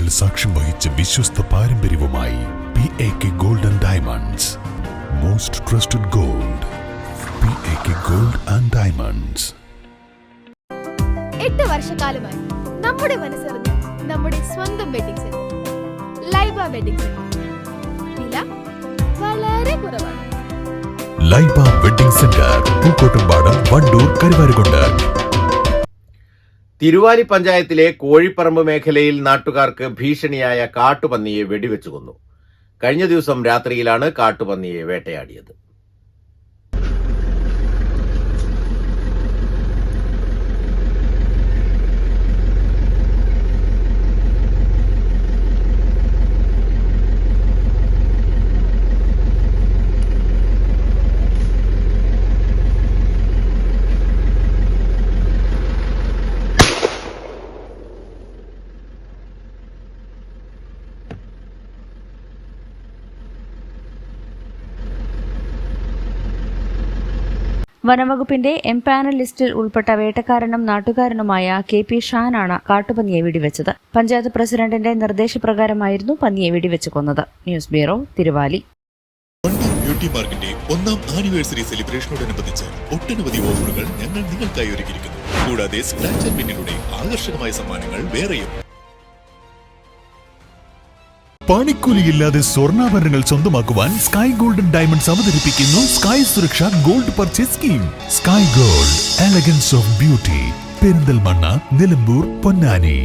പതിറ്റാണ്ടുകൾ സാക്ഷ്യം വഹിച്ച വിശ്വസ്ത പാരമ്പര്യവുമായി PAK Gold and Diamonds. Most trusted gold. PAK Gold and Diamonds. 8 വർഷക്കാലമായി നമ്മുടെ മനസ്സറിഞ്ഞ നമ്മുടെ സ്വന്തം wedding centre Laiba wedding centre. വില വളരെ കുറവാണ്. Laiba wedding centre, Pookkottumpadam, Wandoor, Karuvarakundu. തിരുവാലി പഞ്ചായത്തിലെ കോഴിപ്പറമ്പ് മേഖലയിൽ നാട്ടുകാർക്ക് ഭീഷണിയായ കാട്ടുപന്നിയെ വെടിവെച്ചു കൊന്നു. കഴിഞ്ഞ ദിവസം രാത്രിയിലാണ് കാട്ടുപന്നിയെ വേട്ടയാടിയത്. വനംവകുപ്പിന്റെ എംപാനൽ ലിസ്റ്റിൽ ഉൾപ്പെട്ട വേട്ടക്കാരനും നാട്ടുകാരനുമായ KP ഷാനാണ് കാട്ടുപന്നിയെ വെടിവെച്ചത്. പഞ്ചായത്ത് പ്രസിഡന്റിന്റെ നിർദ്ദേശപ്രകാരമായിരുന്നു പന്നിയെ വെടിവെച്ച് കൊന്നത്. News bureau, Thiruvali. Wandoor beauty മാർക്കിന്റെ 1ാം ആനിവേഴ്സറി സെലിബ്രേഷനോടനുബന്ധിച്ച് ഒട്ടനവധി ഓഫറുകൾ ഞങ്ങൾ നിങ്ങൾക്കായി ഒരുക്കിയിരിക്കുന്നു. കൂടാതെ സ്ക്രാച്ച് ആൻഡ് വിന്നിലൂടെ ആകർഷകമായ സമ്മാനങ്ങൾ വേറെയും. പണിക്കൂലിയില്ലാതെ സ്വർണ്ണാഭരണങ്ങൾ സ്വന്തമാക്കുവാൻ സ്കൈ ഗോൾഡൻ ഡയമണ്ട്സ് അവതരിപ്പിക്കുന്നു സ്കൈ സുരക്ഷ gold purchase scheme. Sky gold, elegance of beauty. Perinthalmanna, Nilambur, Ponnani.